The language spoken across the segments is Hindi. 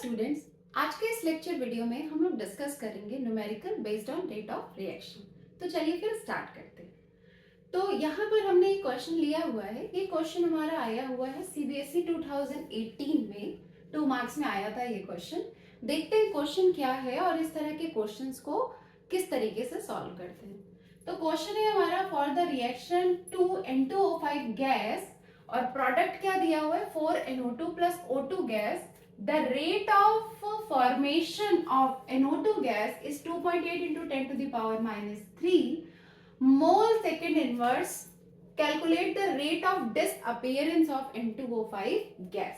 स्टूडेंट्स, आज के इस लेक्चर वीडियो में हम लोग डिस्कस करेंगे numerical based on rate of reaction. तो चलिए फिर स्टार्ट करते हैं। तो यहाँ पर हमने एक क्वेश्चन लिया हुआ है। ये क्वेश्चन हमारा आया हुआ है सीबीएसई 2018 में, 2 मार्क्स में आया था ये क्वेश्चन। देखते हैं क्वेश्चन क्या है और इस तरह के क्वेश्चंस को किस तरीके से सॉल्व करते हैं। तो क्वेश्चन है हमारा, for the reaction 2N2O5 gas और प्रोडक्ट क्या दिया हुआ है 4NO2 plus O2 gas, the rate of formation of NO2 gas is 2.8 into 10 to the power minus 3 mole second inverse. Calculate the rate of disappearance of N2O5 gas.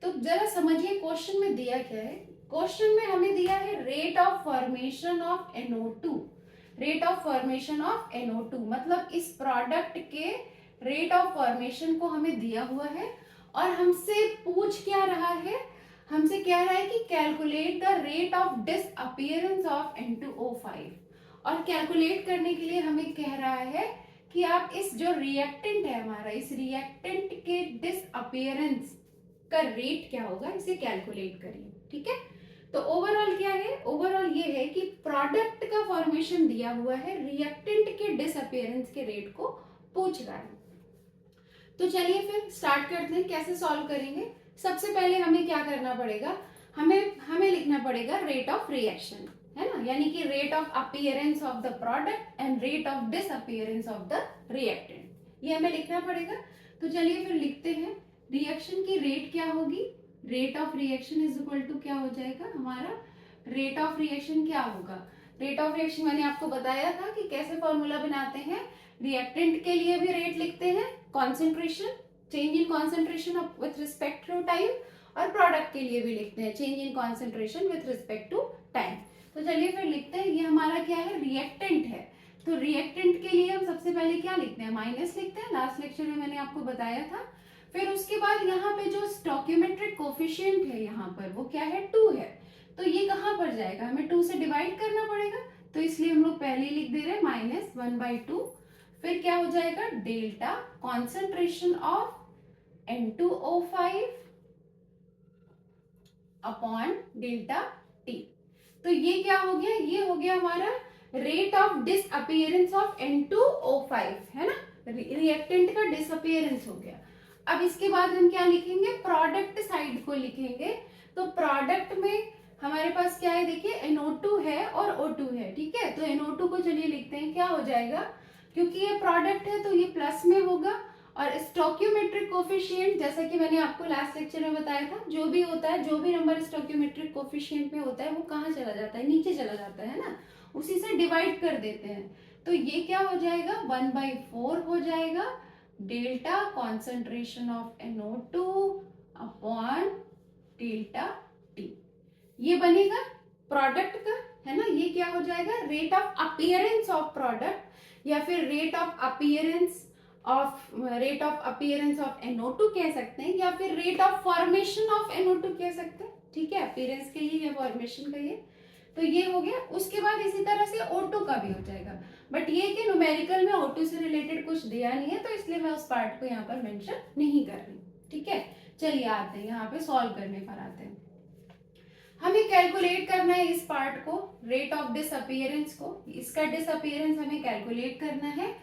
तो जरा समझिए क्वेश्चन में दिया क्या है। क्वेश्चन में हमें दिया है rate of formation of NO2। Rate of formation of NO2 मतलब इस प्रोडक्ट के रेट ऑफ फॉर्मेशन को हमें दिया हुआ है और हमसे पूछ क्या रहा है, हमसे कह रहा है कि calculate the rate of disappearance of N2O5। और कैलकुलेट करने के लिए हमें कह रहा है कि आप इस जो रिएक्टेंट है हमारा, इस रिएक्टेंट के डिसअपीयरेंस का रेट क्या होगा, इसे कैलकुलेट करिए। ठीक है, तो ओवरऑल क्या है, ओवरऑल ये है कि प्रोडक्ट का फॉर्मेशन दिया हुआ है, रिएक्टेंट के डिसअपीयरेंस के रेट को पूछ रहा है। तो चलिए फिर स्टार्ट करते हैं, कैसे सॉल्व करेंगे। सबसे पहले हमें क्या करना पड़ेगा, हमें लिखना पड़ेगा रेट ऑफ रिएक्शन, है ना, यानी कि rate of appearance of the product and rate of disappearance of the reactant, ये हमें लिखना पड़ेगा। तो चलिए फिर लिखते हैं, रिएक्शन की रेट क्या होगी, rate of reaction is equal to क्या हो जाएगा हमारा, रेट ऑफ रिएक्शन क्या होगा, रेट ऑफ रिएक्शन मैंने आपको बताया था कि कैसे फॉर्मूला बनाते हैं। रिएक्टेंट के लिए भी रेट लिखते हैं, concentration, change in concentration with respect to time, और प्रोडक्ट के लिए भी लिखते हैं change in concentration with respect to time. तो चलिए फिर लिखते हैं, ये हमारा क्या है, रिएक्टेंट है। तो रिएक्टेंट के लिए हम सबसे पहले क्या लिखते हैं, माइनस लिखते हैं, लास्ट लेक्चर में मैंने आपको बताया था। फिर उसके बाद यहाँ पे जो स्टोइकियोमेट्रिक कोफिशिएंट है यहाँ पर वो क्या है, 2 है। तो ये कहाँ पर जाएगा, हमें 2 से डिवाइड करना पड़ेगा, तो इसलिए हम लोग पहले ही लिख दे रहे हैं -1/2। फिर क्या हो जाएगा, delta concentration of N2O5 upon delta T। तो ये क्या हो गया, ये हो गया हमारा rate of disappearance of N2O5, है ना, रिएक्टेंट का डिसअपीयरेंस हो गया। अब इसके बाद हम क्या लिखेंगे, प्रोडक्ट साइड को लिखेंगे। तो प्रोडक्ट में हमारे पास क्या है, देखिए NO2 है और O2 है, ठीक है। तो NO2 को चलिए लिखते हैं, क्या हो जाएगा, क्योंकि ये प्रोडक्ट है तो ये प्लस में होगा। और स्टोइकियोमेट्रिक कोफिशिएंट, जैसा कि मैंने आपको लास्ट लेक्चर में बताया था, जो भी होता है, जो भी नंबर स्टोइकियोमेट्रिक कोफिशिएंट में होता है वो कहाँ चला जाता है, नीचे चला जाता है ना, उसी से डिवाइड कर देते हैं। तो ये क्या हो जाएगा, 1/4 हो जाएगा delta concentration of NO2 upon delta T। ये बनेगा प्रोडक्ट का, है ना, ये क्या हो जाएगा, rate of appearance of product, या फिर rate of appearance of NO2 कह सकते हैं, या फिर rate of formation of NO2 कह सकते हैं। ठीक है, अपीयरेंस कहिए या फॉर्मेशन कहिए। तो ये हो गया। उसके बाद इसी तरह से O2 का भी हो जाएगा, बट ये कि न्यूमेरिकल में O2 से रिलेटेड कुछ दिया नहीं है, तो इसलिए मैं उस पार्ट को यहाँ पर मेंशन नहीं कर रही। ठीक है, चलिए आते हैं यहाँ पे सॉल्व करने पर आते हैं। हमें कैलकुलेट करना है इस पार्ट को, रेट ऑफ डिसअपीयरेंस को, इसका डिसअपीयरेंस हमें कैलकुलेट करना है।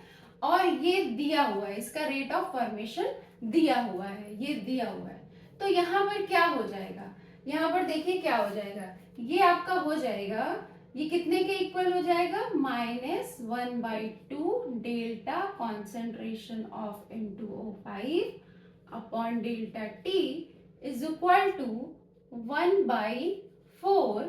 और ये दिया हुआ है, इसका रेट ऑफ फॉर्मेशन दिया हुआ है, ये दिया हुआ है। तो यहाँ पर क्या हो जाएगा, यहाँ पर देखिए क्या हो जाएगा, ये आपका हो जाएगा, ये कितने के इक्वल हो जाएगा, -1/2 delta concentration of N2O5 upon delta T is equal to 1/4।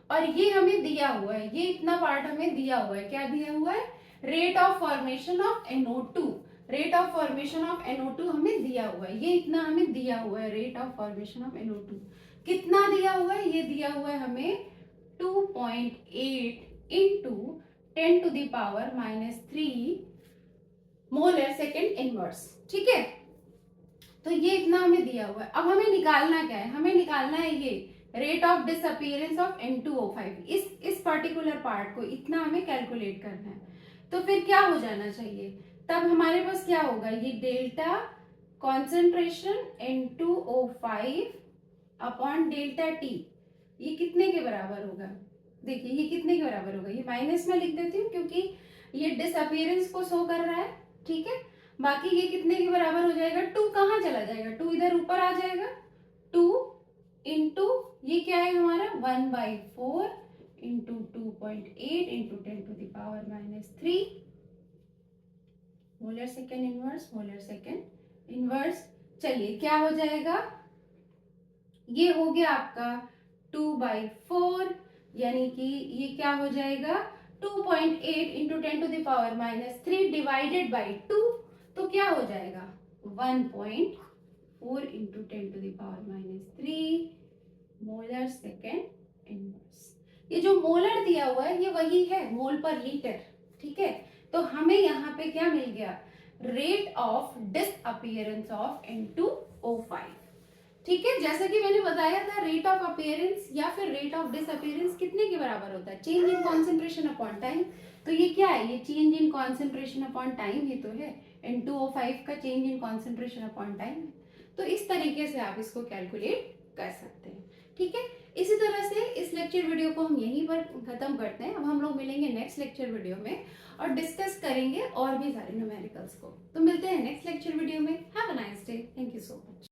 और ये हमें दिया हुआ है, ये इतना पार्ट हमें दिया हुआ है, क्या दिया हुआ है, rate of formation of NO2। Rate of formation of NO2 हमें दिया हुआ है, ये इतना हमें दिया हुआ है, rate of formation of NO2 कितना दिया हुआ है, ये दिया हुआ है हमें 2.8 into 10 to the power -3 molar second inverse. ठीक है, तो ये इतना हमें दिया हुआ है। अब हमें निकालना क्या है, हमें निकालना है ये rate of disappearance of N2O5, इस पर्टिकुलर पार्ट को इतना हमें कैलकुलेट करना है। तो फिर क्या हो जाना चाहिए, तब हमारे पास क्या होगा, ये delta concentration N2O5 upon delta T, ये कितने के बराबर होगा? देखिए ये कितने के बराबर होगा, ये माइनस में लिख देती हूँ क्योंकि ये डिसअपियरेंस को शो कर रहा है, ठीक है। बाकी ये कितने के बराबर हो जाएगा, 2 कहाँ चला जाएगा, 2 इधर ऊपर आ जाएगा, 2 इंटू ये क्या है हमारा 1/4 into 2.8 into 10⁻³ molar second inverse, molar second inverse. चलिए क्या हो जाएगा, ये हो गया आपका 2/4, यानी कि ये क्या हो जाएगा 2.8 इंटू 10⁻³ डिवाइडेड बाई 2, तो क्या हो जाएगा 1.4 इंटू 10⁻³ मोलर सेकेंड इनवर्स। ये जो मोलर दिया हुआ है ये वही है मोल पर लीटर, ठीक है। तो हमें यहाँ पे क्या मिल गया, rate of disappearance of N2O5, ठीक है। जैसा कि मैंने बताया था रेट ऑफ अपीयरेंस या फिर रेट ऑफ डिसअपियरेंस कितने के बराबर होता है, change in concentration upon time. तो ये क्या है, ये change in concentration upon time ही तो है, N2O5 का change in concentration upon time है। तो इस तरीके से आप इसको कैलकुलेट कर सकते हैं, ठीक है। इसी तरह से इस लेक्चर वीडियो को हम यहीं पर खत्म करते हैं। अब हम लोग मिलेंगे नेक्स्ट लेक्चर वीडियो में और डिस्कस करेंगे और भी सारे न्यूमेरिकल्स को। तो मिलते हैं नेक्स्ट लेक्चर वीडियो में। Have a nice day, thank you so much.